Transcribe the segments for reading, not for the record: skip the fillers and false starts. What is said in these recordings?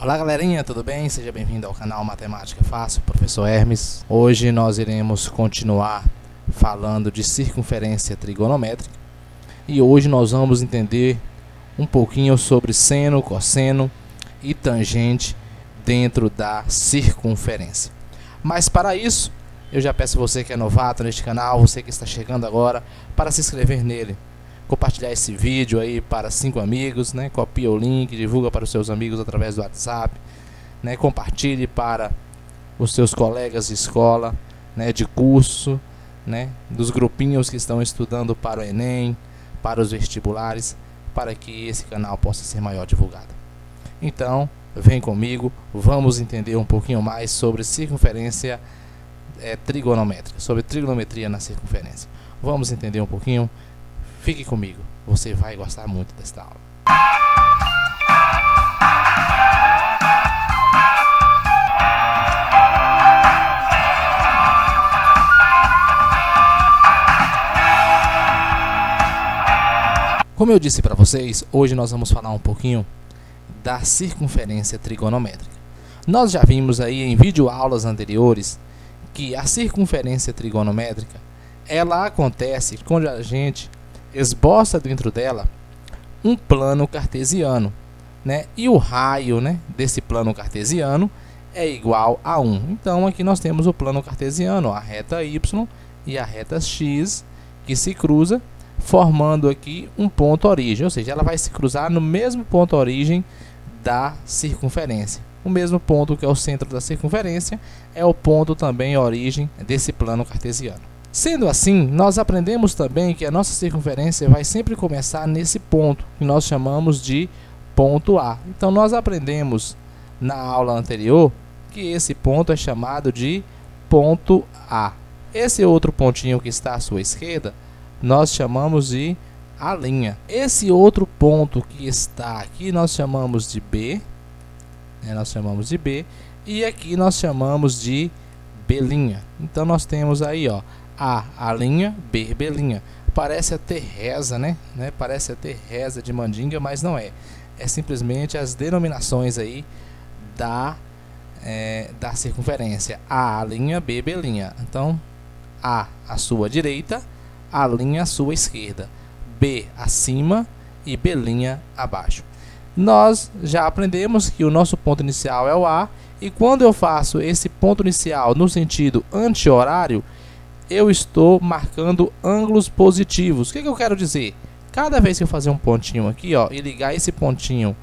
Olá galerinha, tudo bem? Seja bem-vindo ao canal Matemática Fácil, Professor Hermes. Hoje nós iremos continuar falando de circunferência trigonométrica e hoje nós vamos entender um pouquinho sobre seno, cosseno e tangente dentro da circunferência. Mas para isso, eu já peço você que é novato neste canal, você que está chegando agora, para se inscrever nele. Compartilhar esse vídeo aí para 5 amigos, né? Copia o link, divulga para os seus amigos através do WhatsApp, né? Compartilhe para os seus colegas de escola, né? De curso, né? Dos grupinhos que estão estudando para o Enem, para os vestibulares, para que esse canal possa ser maior divulgado. Então, vem comigo, vamos entender um pouquinho mais sobre circunferência trigonométrica, sobre trigonometria na circunferência. Vamos entender um pouquinho. Fique comigo, você vai gostar muito desta aula. Como eu disse para vocês, hoje nós vamos falar um pouquinho da circunferência trigonométrica. Nós já vimos aí em videoaulas anteriores que a circunferência trigonométrica ela acontece quando a gente esboça dentro dela um plano cartesiano, né? E o raio, né, desse plano cartesiano é igual a 1. Então aqui nós temos o plano cartesiano, a reta y e a reta x que se cruza, formando aqui um ponto origem, ou seja, ela vai se cruzar no mesmo ponto origem da circunferência. O mesmo ponto que é o centro da circunferência é o ponto também origem desse plano cartesiano. Sendo assim, nós aprendemos também que a nossa circunferência vai sempre começar nesse ponto, que nós chamamos de ponto A. Então, nós aprendemos na aula anterior que esse ponto é chamado de ponto A. Esse outro pontinho que está à sua esquerda, nós chamamos de A'. Esse outro ponto que está aqui, nós chamamos de B. E aqui nós chamamos de B'. Então, nós temos aí, ó, A', B'. Parece até reza, né? Parece até reza de mandinga, mas não é. É simplesmente as denominações aí da circunferência. A', B'. Então, A à sua direita, A' à sua esquerda, B acima e B' abaixo. Nós já aprendemos que o nosso ponto inicial é o A, e quando eu faço esse ponto inicial no sentido anti-horário, eu estou marcando ângulos positivos. O que eu quero dizer? Cada vez que eu fazer um pontinho aqui, ó, e ligar esse pontinho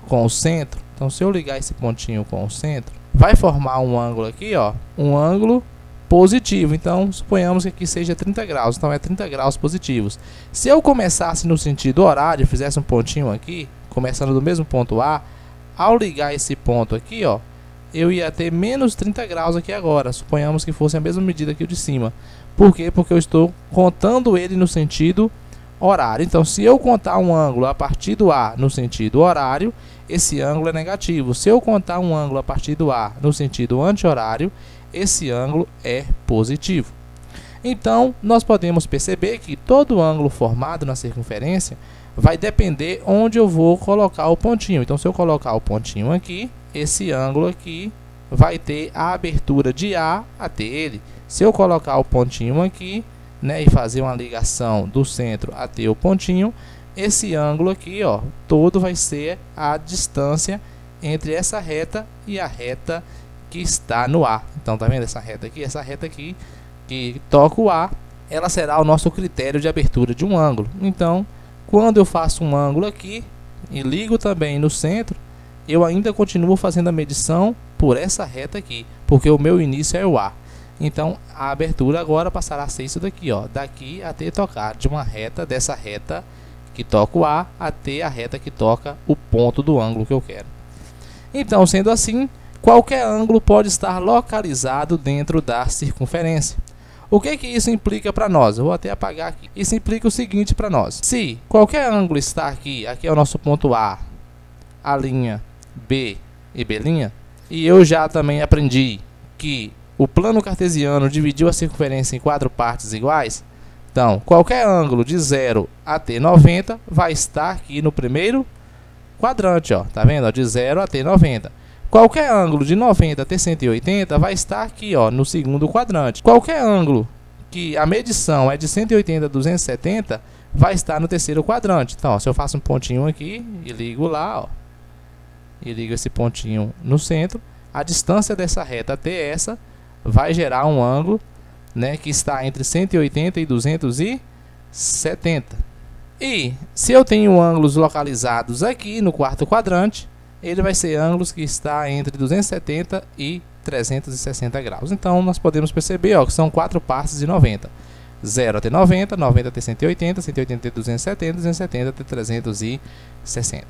com o centro, então se eu ligar esse pontinho com o centro, vai formar um ângulo aqui, ó, um ângulo positivo. Então, suponhamos que aqui seja 30 graus, então é 30 graus positivos. Se eu começasse no sentido horário, fizesse um pontinho aqui, começando do mesmo ponto A, ao ligar esse ponto aqui, ó, eu ia ter menos 30 graus aqui agora. Suponhamos que fosse a mesma medida que o de cima. Por quê? Porque eu estou contando ele no sentido horário. Então, se eu contar um ângulo a partir do A no sentido horário, esse ângulo é negativo. Se eu contar um ângulo a partir do A no sentido anti-horário, esse ângulo é positivo. Então, nós podemos perceber que todo ângulo formado na circunferência vai depender onde eu vou colocar o pontinho. Então, se eu colocar o pontinho aqui, esse ângulo aqui vai ter a abertura de A até ele. Se eu colocar o pontinho aqui, né, e fazer uma ligação do centro até o pontinho, esse ângulo aqui, ó, todo vai ser a distância entre essa reta e a reta que está no A. Então, tá vendo essa reta aqui que toca o A, ela será o nosso critério de abertura de um ângulo. Então, quando eu faço um ângulo aqui e ligo também no centro, eu ainda continuo fazendo a medição por essa reta aqui, porque o meu início é o A. Então, a abertura agora passará a ser isso daqui, ó, daqui até tocar de uma reta, dessa reta que toca o A, até a reta que toca o ponto do ângulo que eu quero. Então, sendo assim, qualquer ângulo pode estar localizado dentro da circunferência. O que isso implica para nós? Eu vou até apagar aqui. Isso implica o seguinte para nós. Se qualquer ângulo está aqui, aqui é o nosso ponto A', B e B', e eu já também aprendi que o plano cartesiano dividiu a circunferência em 4 partes iguais. Então, qualquer ângulo de 0 até 90 vai estar aqui no primeiro quadrante, ó. Tá vendo? De 0 até 90. Qualquer ângulo de 90 até 180 vai estar aqui, ó, no segundo quadrante. Qualquer ângulo que a medição é de 180 a 270 vai estar no terceiro quadrante. Então, ó, se eu faço um pontinho aqui e ligo lá, ó, e ligo esse pontinho no centro, a distância dessa reta até essa vai gerar um ângulo, né, que está entre 180 e 270. E se eu tenho ângulos localizados aqui no quarto quadrante, ele vai ser ângulos que está entre 270 e 360 graus. Então nós podemos perceber, ó, que são 4 partes de 90. 0 até 90, 90 até 180, 180 até 270, 270 até 360.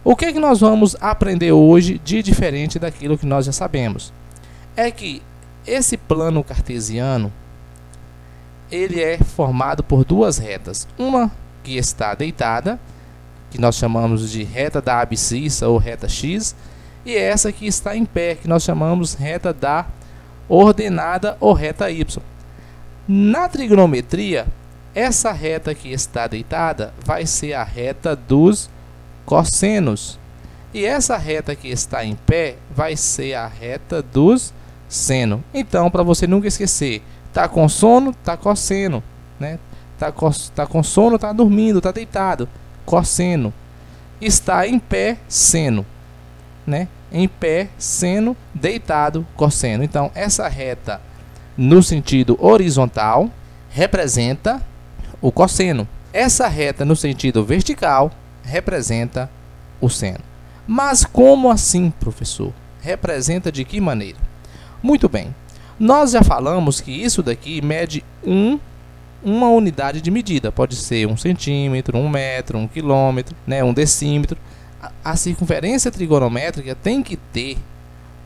O que é que nós vamos aprender hoje de diferente daquilo que nós já sabemos? É que esse plano cartesiano, ele é formado por duas retas. Uma que está deitada, que nós chamamos de reta da abscissa ou reta X, e essa que está em pé, que nós chamamos reta da ordenada ou reta Y. Na trigonometria, essa reta que está deitada vai ser a reta dos cossenos, e essa reta que está em pé vai ser a reta dos seno. Então, para você nunca esquecer, tá com sono, tá cosseno, né? Tá com sono, tá dormindo, tá deitado, cosseno. Está em pé, seno, né? Em pé, seno, deitado, cosseno. Então, essa reta no sentido horizontal representa o cosseno. Essa reta no sentido vertical representa o seno. Mas como assim, professor? Representa de que maneira? Muito bem. Nós já falamos que isso daqui mede uma unidade de medida. Pode ser 1 centímetro, 1 metro, 1 quilômetro, né, 1 decímetro. A circunferência trigonométrica tem que ter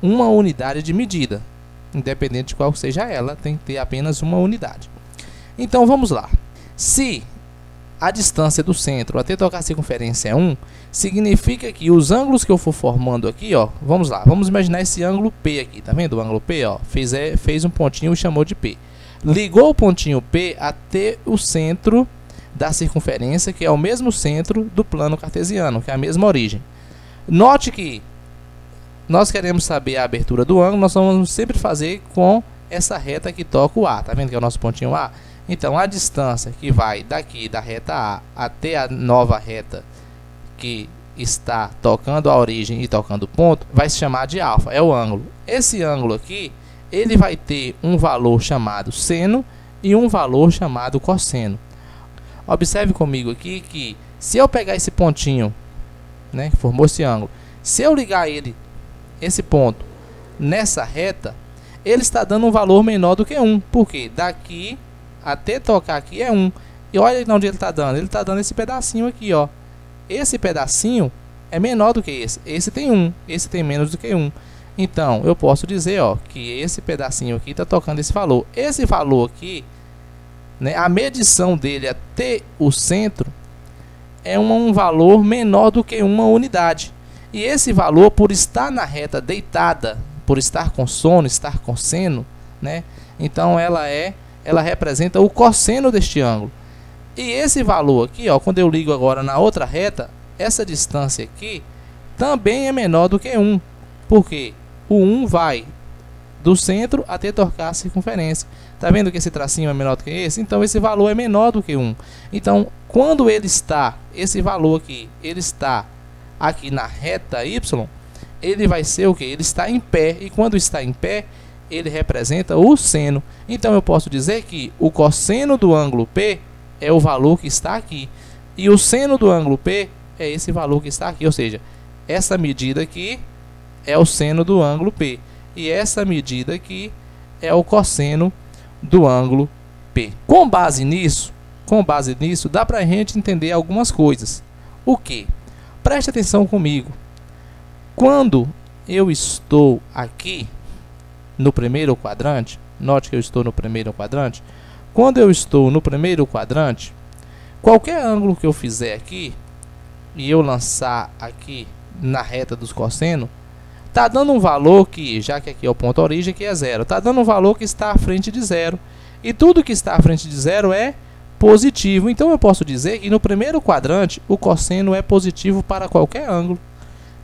uma unidade de medida. Independente de qual seja ela, tem que ter apenas uma unidade. Então vamos lá. Se a distância do centro até tocar a circunferência é 1, significa que os ângulos que eu for formando aqui, ó, vamos lá, vamos imaginar esse ângulo P aqui, tá vendo? O ângulo P, ó, fez um pontinho e chamou de P. Ligou o pontinho P até o centro da circunferência, que é o mesmo centro do plano cartesiano, que é a mesma origem. Note que nós queremos saber a abertura do ângulo, nós vamos sempre fazer com essa reta que toca o A, tá vendo que é o nosso pontinho A? Então, a distância que vai daqui da reta A até a nova reta que está tocando a origem e tocando o ponto, vai se chamar de alfa, é o ângulo. Esse ângulo aqui, ele vai ter um valor chamado seno e um valor chamado cosseno. Observe comigo aqui que se eu pegar esse pontinho, né, que formou esse ângulo, se eu ligar esse ponto nessa reta, ele está dando um valor menor do que 1, porque daqui até tocar aqui é 1. E olha onde ele está dando. Ele está dando esse pedacinho aqui, ó. Esse pedacinho é menor do que esse. Esse tem 1, esse tem menos do que 1. Então, eu posso dizer, ó, que esse pedacinho aqui está tocando esse valor. Esse valor aqui, né, a medição dele até o centro é um valor menor do que uma unidade. E esse valor, por estar na reta deitada, por estar com sono, estar com seno, né, então ela representa o cosseno deste ângulo. E esse valor aqui, ó, quando eu ligo agora na outra reta, essa distância aqui também é menor do que 1, porque o 1 vai do centro até tocar a circunferência. Tá vendo que esse tracinho é menor do que esse? Então esse valor é menor do que 1. Então, quando ele está, esse valor aqui, ele está aqui na reta Y, ele vai ser o que? Ele está em pé, e quando está em pé, ele representa o seno. Então eu posso dizer que o cosseno do ângulo P é o valor que está aqui, e o seno do ângulo P é esse valor que está aqui, ou seja, essa medida aqui é o seno do ângulo P, e essa medida aqui é o cosseno do ângulo P. Com base nisso, dá para a gente entender algumas coisas. O que? Preste atenção comigo. Quando eu estou aqui no primeiro quadrante, note que eu estou no primeiro quadrante. Quando eu estou no primeiro quadrante, qualquer ângulo que eu fizer aqui e eu lançar aqui na reta dos cossenos, está dando um valor que, já que aqui é o ponto origem, que é 0, está dando um valor que está à frente de 0. E tudo que está à frente de 0 é positivo. Então eu posso dizer que no primeiro quadrante o cosseno é positivo para qualquer ângulo.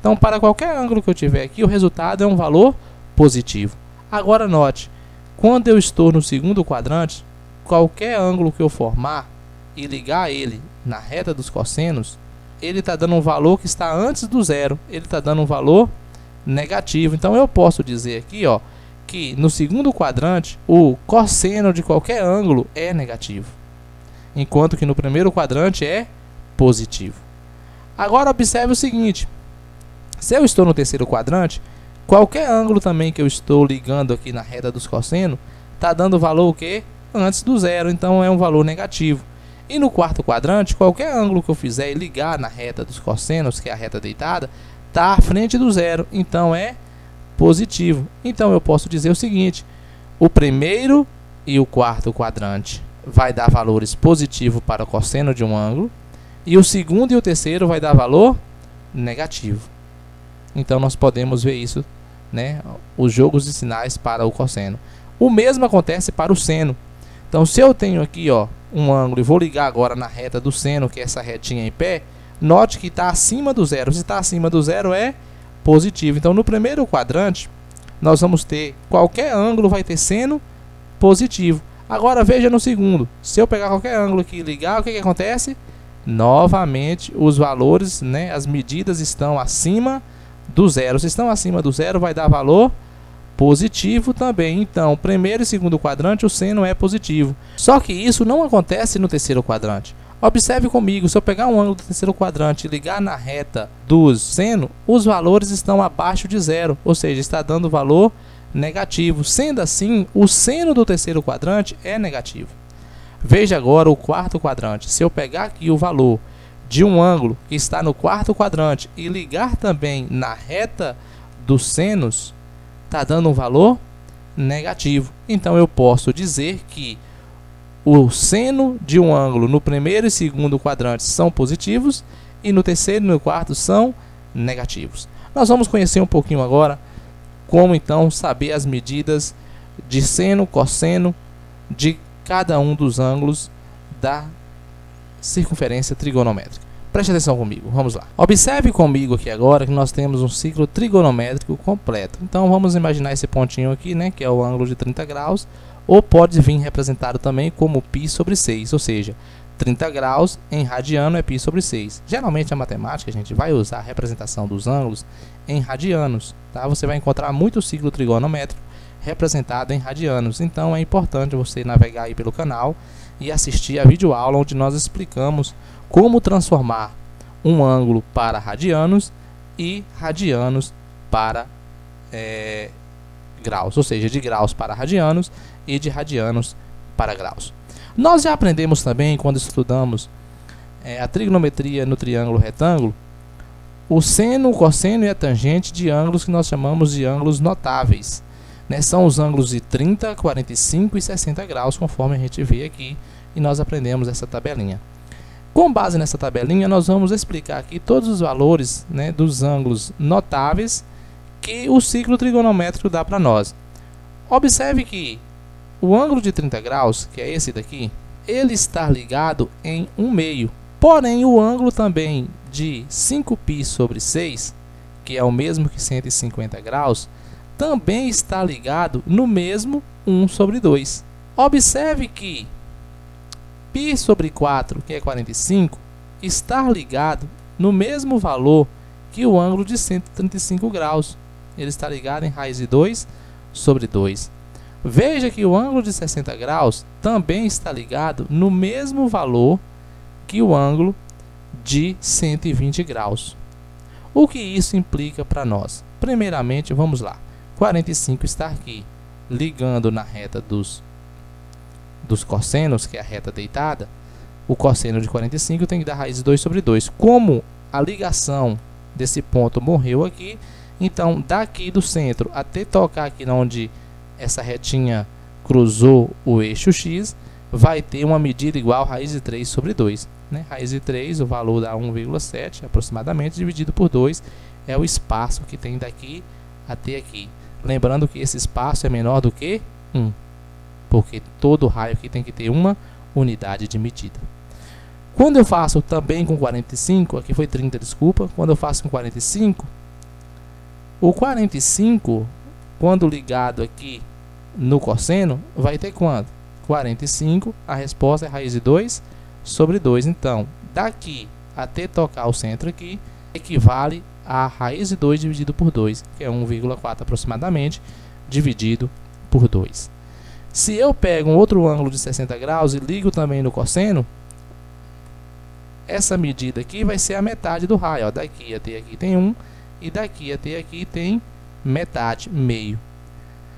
Então, para qualquer ângulo que eu tiver aqui, o resultado é um valor positivo. Agora note, quando eu estou no segundo quadrante, qualquer ângulo que eu formar e ligar ele na reta dos cossenos, ele está dando um valor que está antes do zero, ele está dando um valor negativo. Então eu posso dizer aqui, ó, que no segundo quadrante o cosseno de qualquer ângulo é negativo, enquanto que no primeiro quadrante é positivo. Agora observe o seguinte, se eu estou no terceiro quadrante, qualquer ângulo também que eu estou ligando aqui na reta dos cossenos está dando valor o quê? Antes do zero, então é um valor negativo. E no quarto quadrante, qualquer ângulo que eu fizer e ligar na reta dos cossenos, que é a reta deitada, está à frente do zero, então é positivo. Então eu posso dizer o seguinte, o primeiro e o quarto quadrante vai dar valores positivos para o cosseno de um ângulo, e o segundo e o terceiro vai dar valor negativo. Então nós podemos ver isso, né, os jogos de sinais para o cosseno. O mesmo acontece para o seno. Então se eu tenho aqui, ó, um ângulo e vou ligar agora na reta do seno, que é essa retinha em pé, note que está acima do zero. Se está acima do zero é positivo. Então no primeiro quadrante nós vamos ter, qualquer ângulo vai ter seno positivo. Agora veja no segundo, se eu pegar qualquer ângulo aqui e ligar, o que acontece? Novamente os valores, né, as medidas estão acima do zero. Se estão acima do zero vai dar valor positivo também. Então, primeiro e segundo quadrante o seno é positivo. Só que isso não acontece no terceiro quadrante. Observe comigo, se eu pegar um ângulo do terceiro quadrante e ligar na reta do seno, os valores estão abaixo de zero, ou seja, está dando valor negativo. Sendo assim, o seno do terceiro quadrante é negativo. Veja agora o quarto quadrante. Se eu pegar aqui o valor de um ângulo que está no quarto quadrante e ligar também na reta dos senos, está dando um valor negativo. Então eu posso dizer que o seno de um ângulo no primeiro e segundo quadrantes são positivos e no terceiro e no quarto são negativos. Nós vamos conhecer um pouquinho agora como então saber as medidas de seno, cosseno de cada um dos ângulos da circunferência trigonométrica. Preste atenção comigo, vamos lá. Observe comigo aqui agora que nós temos um ciclo trigonométrico completo. Então vamos imaginar esse pontinho aqui, né, que é o ângulo de 30 graus, ou pode vir representado também como π sobre 6, ou seja, 30 graus em radiano é π sobre 6. Geralmente na matemática a gente vai usar a representação dos ângulos em radianos, tá? Você vai encontrar muito ciclo trigonométrico representado em radianos. Então é importante você navegar aí pelo canal e assistir a videoaula onde nós explicamos como transformar um ângulo para radianos e radianos para graus, ou seja, de graus para radianos e de radianos para graus. Nós já aprendemos também, quando estudamos a trigonometria no triângulo retângulo, o seno, o cosseno e a tangente de ângulos que nós chamamos de ângulos notáveis, né? São os ângulos de 30, 45 e 60 graus, conforme a gente vê aqui, e nós aprendemos essa tabelinha. Com base nessa tabelinha, nós vamos explicar aqui todos os valores, né, dos ângulos notáveis que o ciclo trigonométrico dá para nós. Observe que o ângulo de 30 graus, que é esse daqui, ele está ligado em 1/2. Porém, o ângulo também de 5π sobre 6, que é o mesmo que 150 graus, também está ligado no mesmo 1 sobre 2. Observe que π sobre 4, que é 45, está ligado no mesmo valor que o ângulo de 135 graus. Ele está ligado em raiz de 2 sobre 2. Veja que o ângulo de 60 graus também está ligado no mesmo valor que o ângulo de 120 graus. O que isso implica para nós? Primeiramente, vamos lá. 45 está aqui, ligando na reta dos cossenos, que é a reta deitada. O cosseno de 45 tem que dar raiz de 2 sobre 2. Como a ligação desse ponto morreu aqui, então daqui do centro até tocar aqui onde essa retinha cruzou o eixo X, vai ter uma medida igual a raiz de 3 sobre 2. Né? Raiz de 3, o valor dá 1,7 aproximadamente, dividido por 2 é o espaço que tem daqui até aqui. Lembrando que esse espaço é menor do que 1, porque todo raio aqui tem que ter uma unidade de medida. Quando eu faço também com 45, aqui foi 30, desculpa, quando eu faço com 45, O 45, quando ligado aqui no cosseno, vai ter quanto? 45, a resposta é raiz de 2 sobre 2. Então, daqui até tocar o centro aqui, equivale a raiz de 2 dividido por 2, que é 1,4 aproximadamente, dividido por 2. Se eu pego um outro ângulo de 60 graus e ligo também no cosseno, essa medida aqui vai ser a metade do raio. Ó, daqui até aqui tem 1 e daqui até aqui tem metade, meio.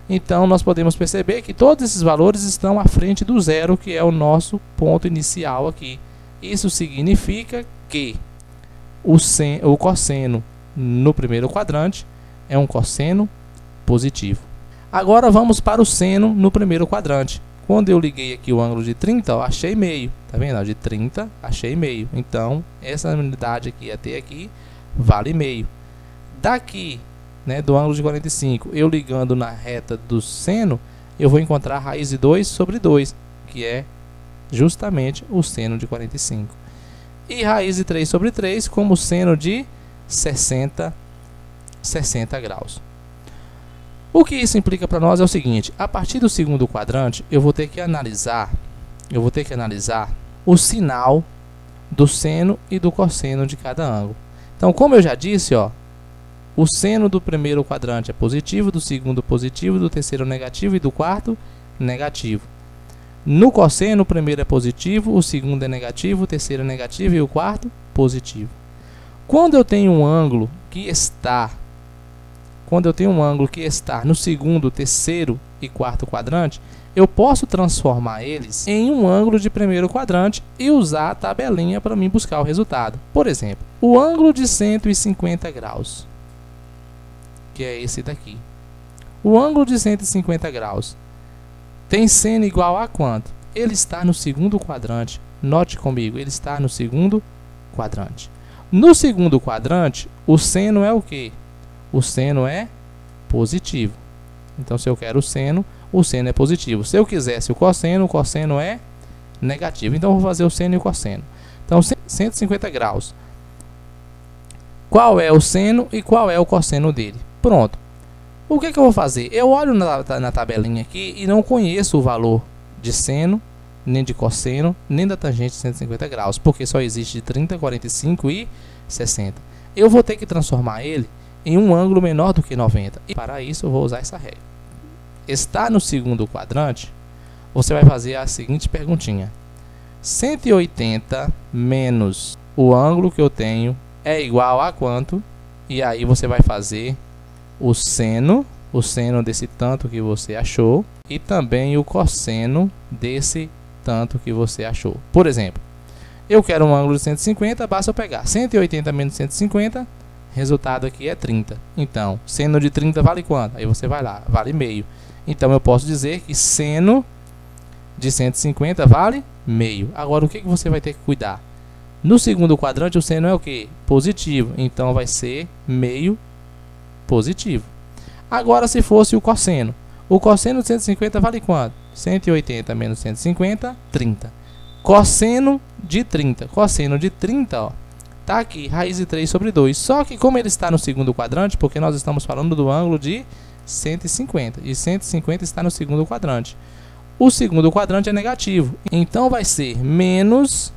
Então, nós podemos perceber que todos esses valores estão à frente do zero, que é o nosso ponto inicial aqui. Isso significa que o cosseno no primeiro quadrante é um cosseno positivo. Agora vamos para o seno no primeiro quadrante. Quando eu liguei aqui o ângulo de 30, ó, achei meio. Tá vendo? Ó, de 30, achei meio. Então, essa unidade aqui até aqui vale meio. Daqui, né, do ângulo de 45, eu ligando na reta do seno, eu vou encontrar a raiz de 2 sobre 2, que é justamente o seno de 45. E raiz de 3 sobre 3 como seno de 60 graus. O que isso implica para nós é o seguinte: a partir do segundo quadrante, eu vou ter que analisar o sinal do seno e do cosseno de cada ângulo. Então, como eu já disse, ó, o seno do primeiro quadrante é positivo, do segundo positivo, do terceiro negativo e do quarto negativo. No cosseno, o primeiro é positivo, o segundo é negativo, o terceiro é negativo e o quarto positivo. Quando eu tenho um ângulo que está no segundo, terceiro e quarto quadrante, eu posso transformar eles em um ângulo de primeiro quadrante e usar a tabelinha para mim buscar o resultado. Por exemplo, o ângulo de 150 graus, que é esse daqui. O ângulo de 150 graus tem seno igual a quanto? Ele está no segundo quadrante. Note comigo, ele está no segundo quadrante. No segundo quadrante, o seno é o quê? O seno é positivo. Então, se eu quero o seno é positivo. Se eu quisesse o cosseno é negativo. Então, eu vou fazer o seno e o cosseno. Então, 150 graus. Qual é o seno e qual é o cosseno dele? Pronto. O que eu vou fazer? Eu olho na tabelinha aqui e não conheço o valor de seno, nem de cosseno, nem da tangente de 150 graus, porque só existe de 30, 45 e 60. Eu vou ter que transformar ele em um ângulo menor do que 90. E para isso eu vou usar essa regra. Está no segundo quadrante, você vai fazer a seguinte perguntinha: 180 menos o ângulo que eu tenho é igual a quanto? E aí você vai fazer o seno desse tanto que você achou e também o cosseno desse tanto que você achou. Por exemplo, eu quero um ângulo de 150, basta eu pegar 180 menos 150, resultado aqui é 30. Então, seno de 30 vale quanto? Aí você vai lá, vale meio. Então, eu posso dizer que seno de 150 vale meio. Agora, o que você vai ter que cuidar? No segundo quadrante, o seno é o quê? Positivo. Então, vai ser meio positivo. Agora, se fosse o cosseno. O cosseno de 150 vale quanto? 180 menos 150, 30. Cosseno de 30. Cosseno de 30, ó, tá aqui, raiz de 3 sobre 2. Só que como ele está no segundo quadrante, porque nós estamos falando do ângulo de 150. E 150 está no segundo quadrante. O segundo quadrante é negativo. Então, vai ser menos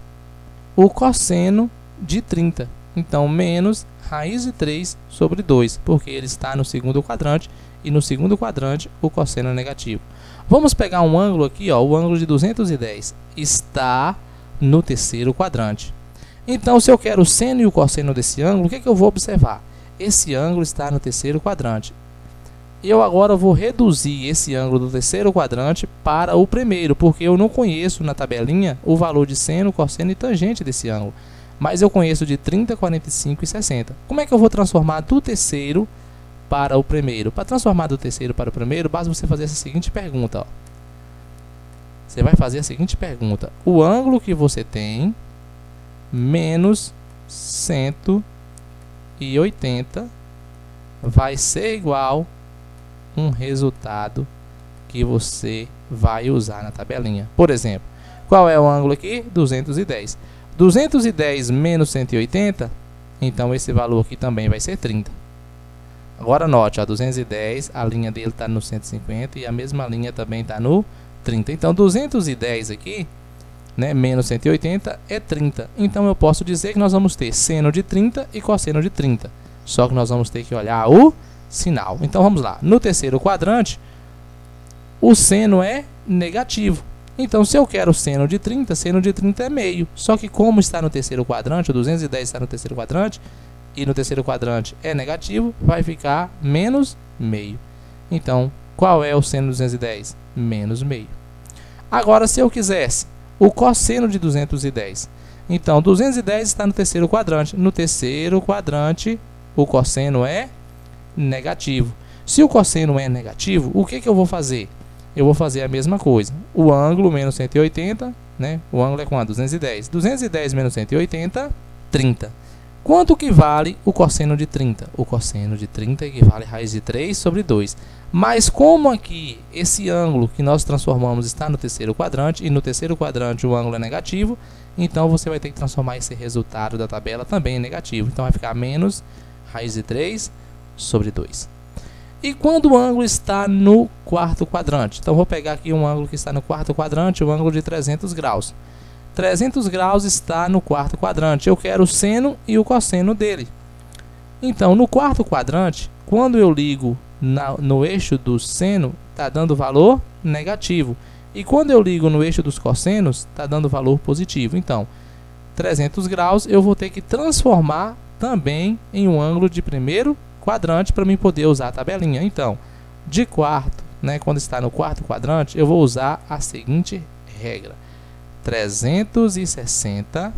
o cosseno de 30. Então, menos raiz de 3 sobre 2, porque ele está no segundo quadrante, e no segundo quadrante o cosseno é negativo. Vamos pegar um ângulo aqui, ó, o ângulo de 210, está no terceiro quadrante. Então, se eu quero o seno e o cosseno desse ângulo, o que eu vou observar? Esse ângulo está no terceiro quadrante. Eu agora vou reduzir esse ângulo do terceiro quadrante para o primeiro, porque eu não conheço na tabelinha o valor de seno, cosseno e tangente desse ângulo. Mas eu conheço de 30, 45 e 60. Como é que eu vou transformar do terceiro para o primeiro? Para transformar do terceiro para o primeiro, basta você fazer essa seguinte pergunta, ó. Você vai fazer a seguinte pergunta: o ângulo que você tem menos 180 vai ser igual um resultado que você vai usar na tabelinha. Por exemplo, qual é o ângulo aqui? 210. 210 menos 180, então esse valor aqui também vai ser 30. Agora note, ó, 210, a linha dele está no 150 e a mesma linha também está no 30. Então 210 aqui, né, menos 180 é 30. Então eu posso dizer que nós vamos ter seno de 30 e cosseno de 30. Só que nós vamos ter que olhar o sinal. Então vamos lá. No terceiro quadrante, o seno é negativo. Então se eu quero seno de 30 é meio. Só que como está no terceiro quadrante, o 210 está no terceiro quadrante, e no terceiro quadrante é negativo, vai ficar menos meio. Então, qual é o seno de 210? Menos meio. Agora, se eu quisesse o cosseno de 210, então 210 está no terceiro quadrante. No terceiro quadrante, o cosseno é negativo. Se o cosseno é negativo, o que eu vou fazer? Eu vou fazer a mesma coisa. O ângulo menos 180, né? O ângulo é quanto? 210. 210 menos 180, 30. Quanto que vale o cosseno de 30? O cosseno de 30 equivale a raiz de 3 sobre 2. Mas como aqui esse ângulo que nós transformamos está no terceiro quadrante, e no terceiro quadrante o ângulo é negativo, então você vai ter que transformar esse resultado da tabela também em negativo. Então vai ficar menos raiz de 3 sobre 2. E quando o ângulo está no quarto quadrante? Então vou pegar aqui um ângulo que está no quarto quadrante, o ângulo de 300 graus. 300 graus está no quarto quadrante. Eu quero o seno e o cosseno dele. Então, no quarto quadrante, quando eu ligo no eixo do seno, está dando valor negativo. E quando eu ligo no eixo dos cossenos, está dando valor positivo. Então, 300 graus eu vou ter que transformar também em um ângulo de primeiro quadrante para mim poder usar a tabelinha. Então, de quarto, né, quando está no quarto quadrante, eu vou usar a seguinte regra. 360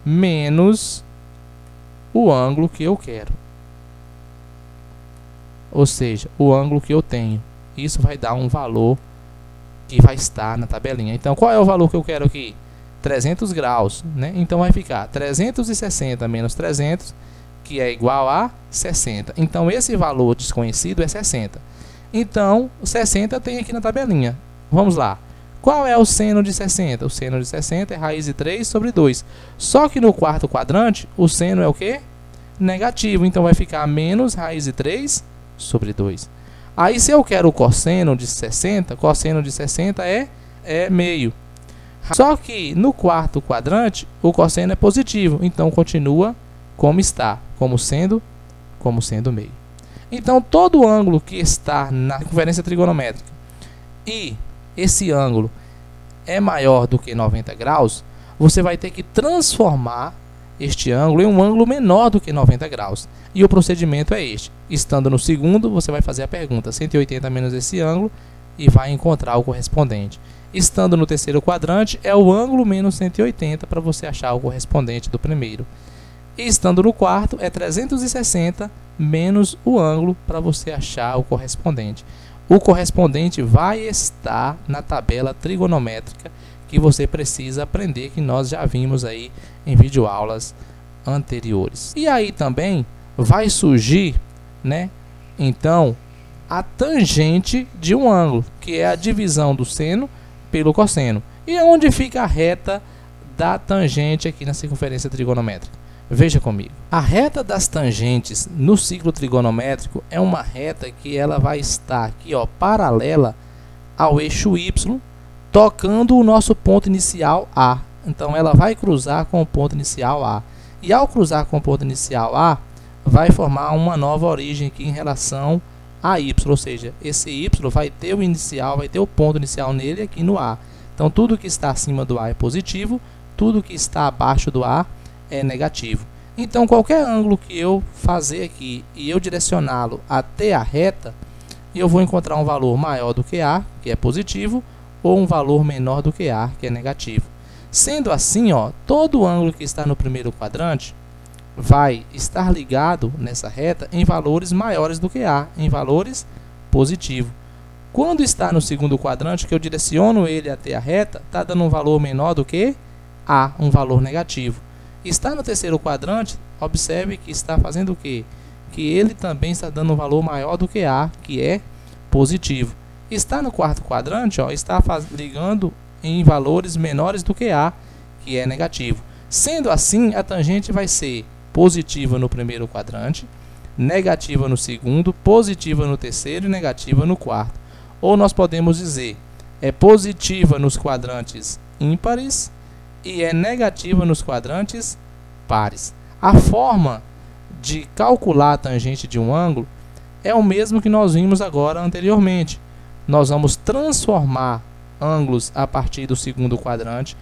menos o ângulo que eu quero, ou seja, o ângulo que eu tenho. Isso vai dar um valor que vai estar na tabelinha. Então, qual é o valor que eu quero aqui? 300 graus, né? Então vai ficar 360 menos 300, que é igual a 60. Então esse valor desconhecido é 60. Então, 60 tem aqui na tabelinha. Vamos lá. Qual é o seno de 60? O seno de 60 é raiz de 3 sobre 2. Só que no quarto quadrante, o seno é o quê? Negativo. Então vai ficar menos raiz de 3 sobre 2. Aí se eu quero o cosseno de 60, cosseno de 60 é meio. Só que no quarto quadrante, o cosseno é positivo. Então continua como está, como sendo meio. Então todo ângulo que está na circunferência trigonométrica e esse ângulo é maior do que 90 graus, você vai ter que transformar este ângulo em um ângulo menor do que 90 graus. E o procedimento é este. Estando no segundo, você vai fazer a pergunta 180 menos esse ângulo e vai encontrar o correspondente. Estando no terceiro quadrante, é o ângulo menos 180 para você achar o correspondente do primeiro. E estando no quarto, é 360 menos o ângulo para você achar o correspondente. O correspondente vai estar na tabela trigonométrica que você precisa aprender, que nós já vimos aí em videoaulas anteriores. E aí também vai surgir, né, então, a tangente de um ângulo, que é a divisão do seno pelo cosseno. E onde fica a reta da tangente aqui na circunferência trigonométrica? Veja comigo. A reta das tangentes no ciclo trigonométrico é uma reta que ela vai estar aqui, ó, paralela ao eixo Y, tocando o nosso ponto inicial A. Então ela vai cruzar com o ponto inicial A. E ao cruzar com o ponto inicial A, vai formar uma nova origem aqui em relação a Y, ou seja, esse Y vai ter o inicial, vai ter o ponto inicial nele aqui no A. Então tudo que está acima do A é positivo, tudo que está abaixo do A é negativo. Então qualquer ângulo que eu fazer aqui e eu direcioná-lo até a reta, eu vou encontrar um valor maior do que A, que é positivo, ou um valor menor do que A, que é negativo. Sendo assim, ó, todo ângulo que está no primeiro quadrante vai estar ligado nessa reta em valores maiores do que A, em valores positivos. Quando está no segundo quadrante, que eu direciono ele até a reta, está dando um valor menor do que A, um valor negativo. Está no terceiro quadrante, observe que está fazendo o quê? Que ele também está dando um valor maior do que A, que é positivo. Está no quarto quadrante, ó, está ligando em valores menores do que A, que é negativo. Sendo assim, a tangente vai ser positiva no primeiro quadrante negativa no segundo, positiva no terceiro e negativa no quarto. Ou nós podemos dizer, é positiva nos quadrantes ímpares e é negativa nos quadrantes pares. A forma de calcular a tangente de um ângulo é o mesmo que nós vimos agora anteriormente. Nós vamos transformar ângulos a partir do segundo quadrante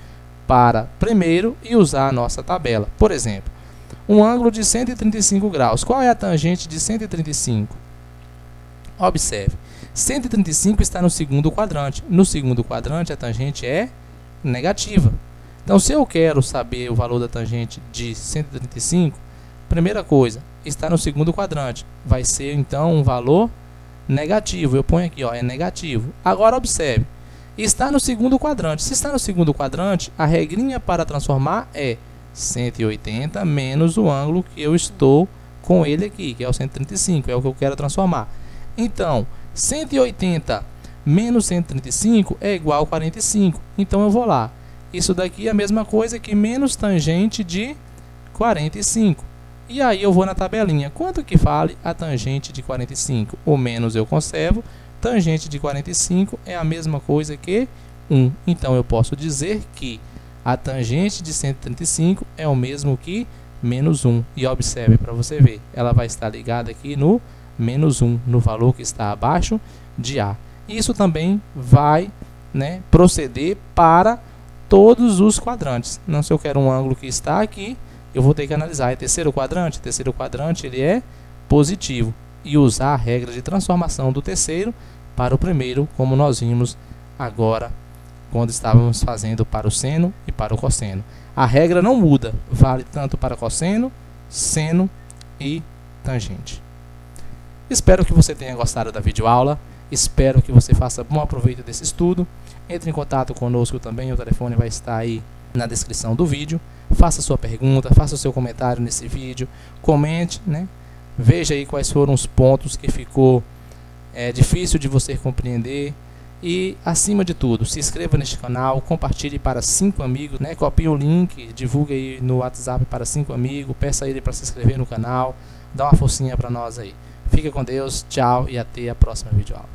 para primeiro e usar a nossa tabela. Por exemplo, um ângulo de 135 graus. Qual é a tangente de 135? Observe, 135 está no segundo quadrante. No segundo quadrante a tangente é negativa. Então, se eu quero saber o valor da tangente de 135, primeira coisa, está no segundo quadrante. Vai ser então um valor negativo. Eu ponho aqui, ó, é negativo. Agora observe, está no segundo quadrante. Se está no segundo quadrante, a regrinha para transformar é 180 menos o ângulo que eu estou com ele aqui, que é o 135, é o que eu quero transformar. Então, 180 menos 135 é igual a 45. Então, eu vou lá. Isso daqui é a mesma coisa que menos tangente de 45. E aí eu vou na tabelinha. Quanto que vale a tangente de 45? O menos eu conservo. Tangente de 45 é a mesma coisa que 1. Então, eu posso dizer que a tangente de 135 é o mesmo que menos 1. E observe para você ver. Ela vai estar ligada aqui no menos 1, no valor que está abaixo de A. Isso também vai, né, proceder para todos os quadrantes. Não, se eu quero um ângulo que está aqui, eu vou ter que analisar. É terceiro quadrante? Terceiro quadrante ele é positivo. E usar a regra de transformação do terceiro para o primeiro, como nós vimos agora, quando estávamos fazendo para o seno e para o cosseno. A regra não muda, vale tanto para cosseno, seno e tangente. Espero que você tenha gostado da videoaula. Espero que você faça bom aproveito desse estudo. Entre em contato conosco também, o telefone vai estar aí na descrição do vídeo. Faça sua pergunta, faça o seu comentário nesse vídeo, comente, né? Veja aí quais foram os pontos que ficou difícil de você compreender. E, acima de tudo, se inscreva neste canal, compartilhe para 5 amigos, né? Copie o link, divulgue aí no WhatsApp para 5 amigos, peça a ele para se inscrever no canal, dá uma forcinha para nós aí. Fica com Deus, tchau e até a próxima videoaula.